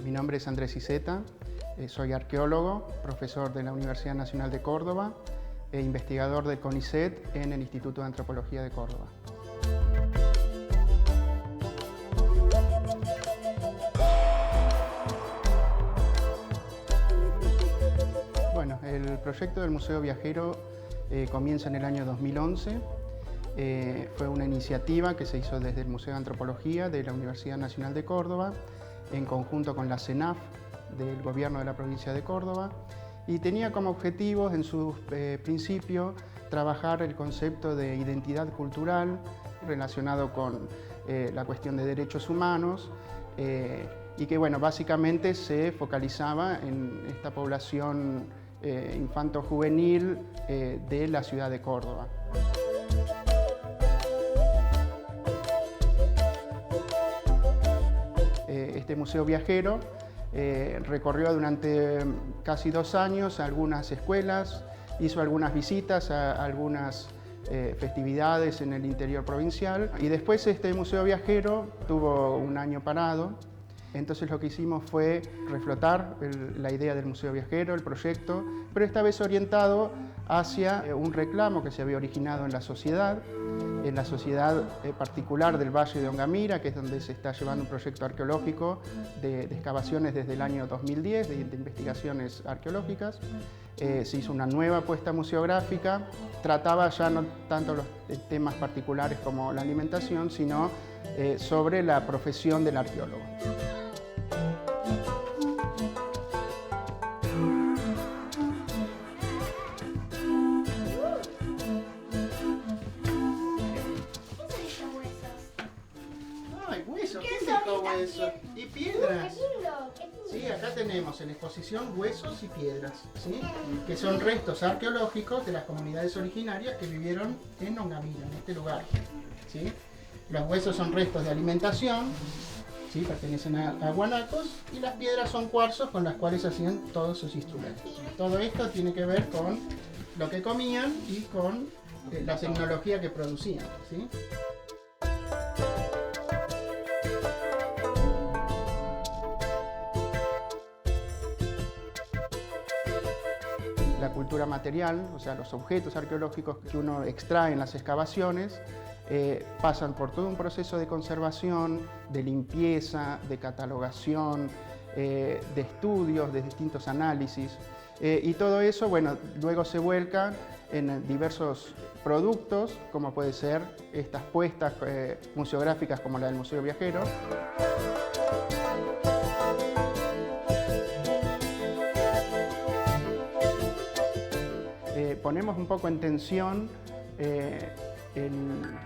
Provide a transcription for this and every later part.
Mi nombre es Andrés Iceta, soy arqueólogo, profesor de la Universidad Nacional de Córdoba e investigador del CONICET en el Instituto de Antropología de Córdoba. Bueno, el proyecto del Museo Viajero comienza en el año 2011. Fue una iniciativa que se hizo desde el Museo de Antropología de la Universidad Nacional de Córdoba, en conjunto con la CENAF del Gobierno de la Provincia de Córdoba, y tenía como objetivos en su principio trabajar el concepto de identidad cultural relacionado con la cuestión de derechos humanos y que bueno, básicamente se focalizaba en esta población infanto-juvenil de la ciudad de Córdoba. Este museo viajero recorrió durante casi 2 años algunas escuelas, hizo algunas visitas a algunas festividades en el interior provincial y después este museo viajero tuvo un año parado. Entonces lo que hicimos fue reflotar la idea del museo viajero, el proyecto, pero esta vez orientado hacia un reclamo que se había originado en la sociedad particular del Valle de Ongamira, que es donde se está llevando un proyecto arqueológico de excavaciones desde el año 2010, de investigaciones arqueológicas. Se hizo una nueva apuesta museográfica, trataba ya no tanto los temas particulares como la alimentación, sino sobre la profesión del arqueólogo. Huesos y piedras. Sí, acá tenemos en exposición huesos y piedras, ¿sí? Que son restos arqueológicos de las comunidades originarias que vivieron en Ongamira, en este lugar, ¿sí? Los huesos son restos de alimentación, ¿sí? Pertenecen a guanacos, y las piedras son cuarzos con las cuales hacían todos sus instrumentos. Todo esto tiene que ver con lo que comían y con la tecnología que producían, ¿sí? La cultura material, o sea, los objetos arqueológicos que uno extrae en las excavaciones, pasan por todo un proceso de conservación, de limpieza, de catalogación, de estudios, de distintos análisis. Y todo eso, bueno, luego se vuelca en diversos productos, como puede ser estas puestas museográficas como la del Museo Viajero. Ponemos un poco en tensión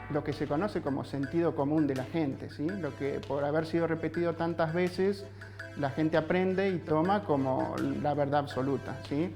lo que se conoce como sentido común de la gente, ¿sí? Lo que por haber sido repetido tantas veces la gente aprende y toma como la verdad absoluta, ¿sí?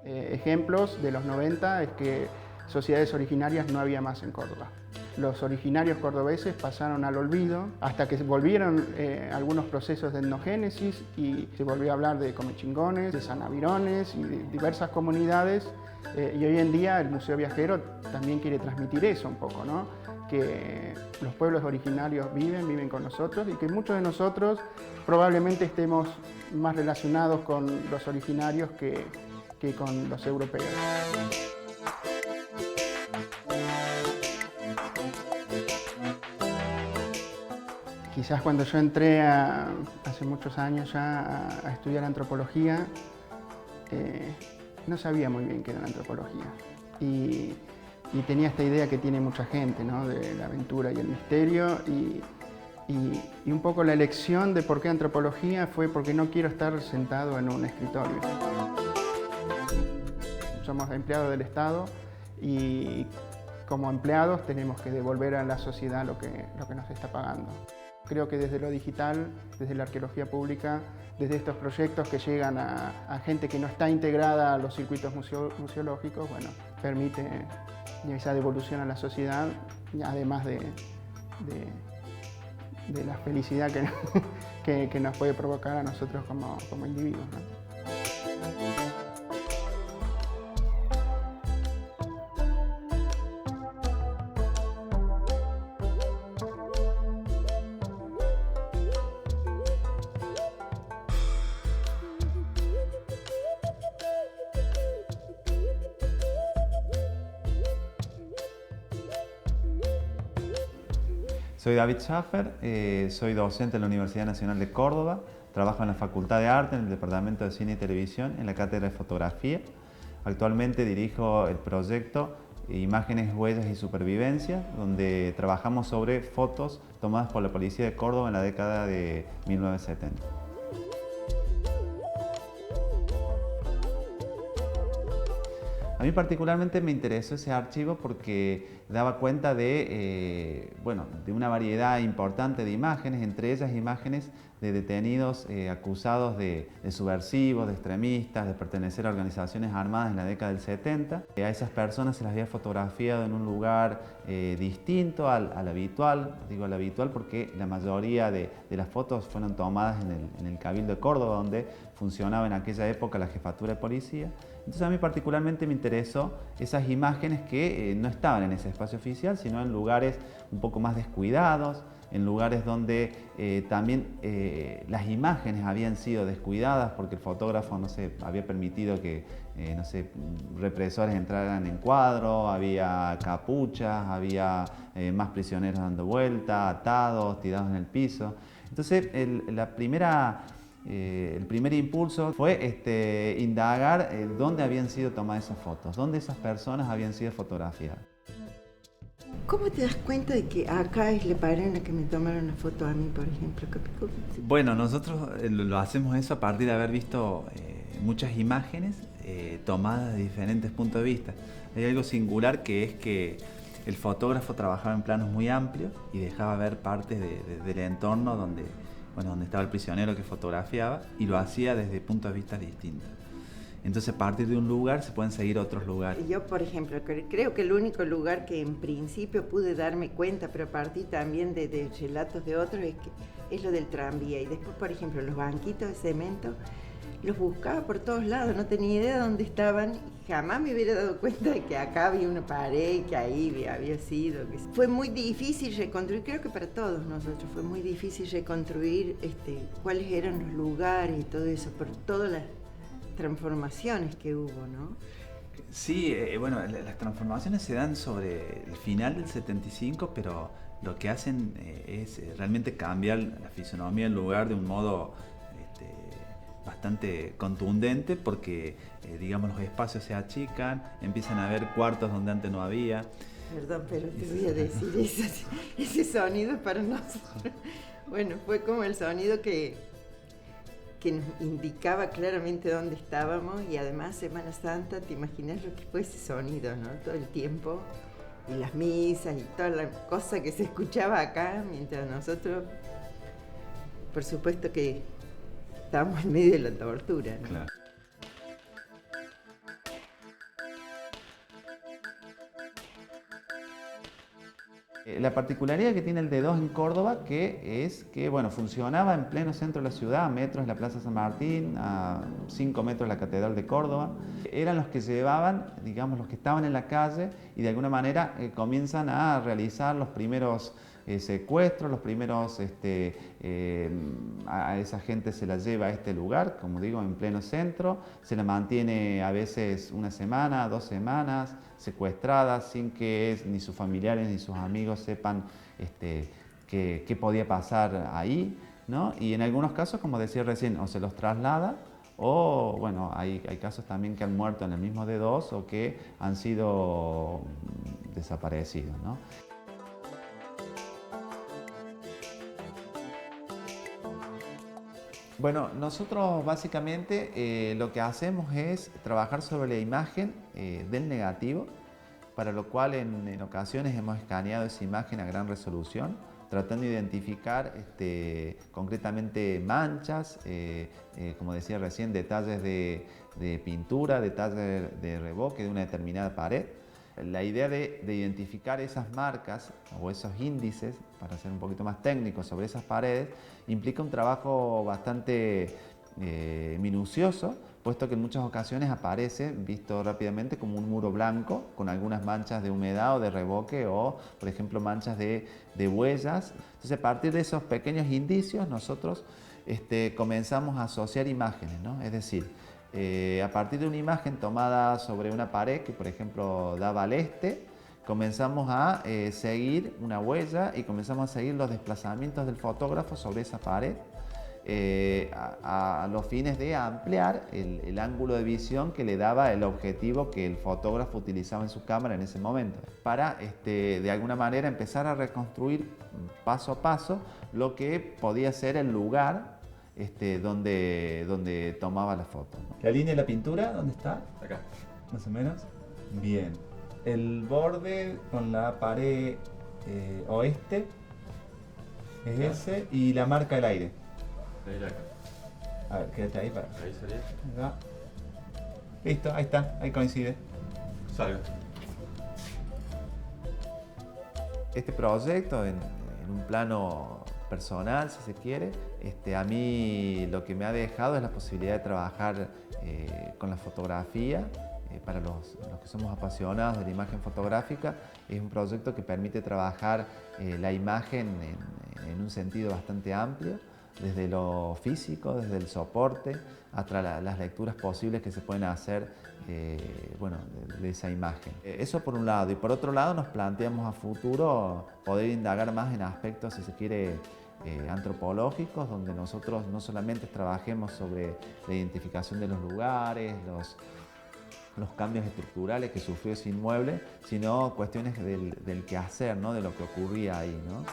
Ejemplos de los 90 es que sociedades originarias no había más en Córdoba. los originarios cordobeses pasaron al olvido hasta que volvieron algunos procesos de etnogénesis y se volvió a hablar de comechingones, de sanavirones y de diversas comunidades. Y hoy en día el Museo Viajero también quiere transmitir eso un poco, ¿no? Que los pueblos originarios viven con nosotros y que muchos de nosotros probablemente estemos más relacionados con los originarios que con los europeos. Quizás cuando yo entré hace muchos años ya a estudiar antropología, no sabía muy bien qué era la antropología. Y tenía esta idea que tiene mucha gente, ¿no? De la aventura y el misterio. Y un poco la elección de por qué antropología fue porque no quiero estar sentado en un escritorio. Somos empleados del Estado y como empleados tenemos que devolver a la sociedad lo que nos está pagando. Creo que desde lo digital, desde la arqueología pública, desde estos proyectos que llegan a gente que no está integrada a los circuitos museológicos, bueno, permite esa devolución a la sociedad, además de la felicidad que nos puede provocar a nosotros como individuos, ¿no? Soy David Schaffer, soy docente en la Universidad Nacional de Córdoba, trabajo en la Facultad de Arte, en el Departamento de Cine y Televisión, en la Cátedra de Fotografía. Actualmente dirijo el proyecto Imágenes, Huellas y Supervivencia, donde trabajamos sobre fotos tomadas por la Policía de Córdoba en la década de 1970. A mí particularmente me interesó ese archivo porque daba cuenta de una variedad importante de imágenes, entre ellas imágenes de detenidos acusados de subversivos, de extremistas, de pertenecer a organizaciones armadas en la década del 70. A esas personas se las había fotografiado en un lugar distinto al habitual. Digo al habitual porque la mayoría de las fotos fueron tomadas en el Cabildo de Córdoba, donde funcionaba en aquella época la jefatura de policía. Entonces a mí particularmente me interesó esas imágenes que no estaban en ese espacio oficial, sino en lugares un poco más descuidados, en lugares donde también las imágenes habían sido descuidadas porque el fotógrafo, no sé, había permitido que, represores entraran en cuadro, había capuchas, había más prisioneros dando vuelta, atados, tirados en el piso. Entonces el primer impulso fue indagar dónde habían sido tomadas esas fotos, dónde esas personas habían sido fotografiadas. ¿Cómo te das cuenta de que acá es la pared en la que me tomaron una foto a mí, por ejemplo? Bueno, nosotros lo hacemos eso a partir de haber visto muchas imágenes tomadas de diferentes puntos de vista. Hay algo singular que es que el fotógrafo trabajaba en planos muy amplios y dejaba ver partes del entorno donde estaba el prisionero que fotografiaba, y lo hacía desde puntos de vista distintos. Entonces, a partir de un lugar se pueden seguir otros lugares. Yo, por ejemplo, creo que el único lugar que en principio pude darme cuenta, pero a partir también de relatos de otros, es lo del tranvía. Y después, por ejemplo, los banquitos de cemento, los buscaba por todos lados, no tenía idea de dónde estaban, y jamás me hubiera dado cuenta de que acá había una pared, que ahí había sido. Fue muy difícil reconstruir, creo que para todos nosotros fue muy difícil reconstruir cuáles eran los lugares y todo eso, por todas las transformaciones que hubo, ¿no? Sí, las transformaciones se dan sobre el final del 75, pero lo que hacen es realmente cambiar la fisonomía del lugar de un modo bastante contundente, porque los espacios se achican, empiezan a haber cuartos donde antes no había. Perdón, pero te voy a decir ese sonido para nosotros. Bueno, fue como el sonido que nos indicaba claramente dónde estábamos, y además Semana Santa, te imaginas lo que fue ese sonido, ¿no? Todo el tiempo, y las misas y toda la cosa que se escuchaba acá, mientras nosotros, por supuesto que estábamos en medio de la tortura, ¿no? Claro. La particularidad que tiene el D2 en Córdoba es que bueno, funcionaba en pleno centro de la ciudad, a metros de la Plaza San Martín, a 5 metros de la Catedral de Córdoba. Eran los que llevaban, digamos, los que estaban en la calle y de alguna manera comienzan a realizar los primeros secuestros, los primeros, a esa gente se la lleva a este lugar, como digo, en pleno centro, se la mantiene a veces una semana, 2 semanas, secuestradas, sin que ni sus familiares ni sus amigos sepan qué podía pasar ahí, ¿no? Y en algunos casos, como decía recién, o se los traslada, o bueno, hay casos también que han muerto en el mismo D2 o que han sido desaparecidos, ¿no? Bueno, nosotros básicamente lo que hacemos es trabajar sobre la imagen del negativo, para lo cual en ocasiones hemos escaneado esa imagen a gran resolución, tratando de identificar concretamente manchas, como decía recién, detalles de pintura, detalles de revoque de una determinada pared. La idea de identificar esas marcas o esos índices, para ser un poquito más técnico sobre esas paredes, implica un trabajo bastante minucioso, puesto que en muchas ocasiones aparece, visto rápidamente, como un muro blanco con algunas manchas de humedad o de revoque o, por ejemplo, manchas de huellas. Entonces, a partir de esos pequeños indicios, nosotros comenzamos a asociar imágenes, ¿no? Es decir, a partir de una imagen tomada sobre una pared que, por ejemplo, daba al este, comenzamos a seguir una huella y comenzamos a seguir los desplazamientos del fotógrafo sobre esa pared a los fines de ampliar el ángulo de visión que le daba el objetivo que el fotógrafo utilizaba en su cámara en ese momento, para de alguna manera empezar a reconstruir paso a paso lo que podía ser el lugar donde tomaba la foto, ¿no? ¿La línea de la pintura dónde está? Acá. Más o menos. Bien. El borde con la pared oeste es acá. Ese, y la marca del aire. Ahí acá. A ver, quédate ahí para. Ahí sería. Acá. Listo, ahí está, ahí coincide. Salga. Este proyecto en un plano personal, si se quiere, a mí lo que me ha dejado es la posibilidad de trabajar con la fotografía. Para los que somos apasionados de la imagen fotográfica, es un proyecto que permite trabajar la imagen en un sentido bastante amplio, desde lo físico, desde el soporte, hasta las lecturas posibles que se pueden hacer de esa imagen. Eso por un lado. Y por otro lado, nos planteamos a futuro poder indagar más en aspectos, si se quiere, antropológicos, donde nosotros no solamente trabajemos sobre la identificación de los lugares, los cambios estructurales que sufrió ese inmueble, sino cuestiones del quehacer, ¿no? De lo que ocurría ahí, ¿no?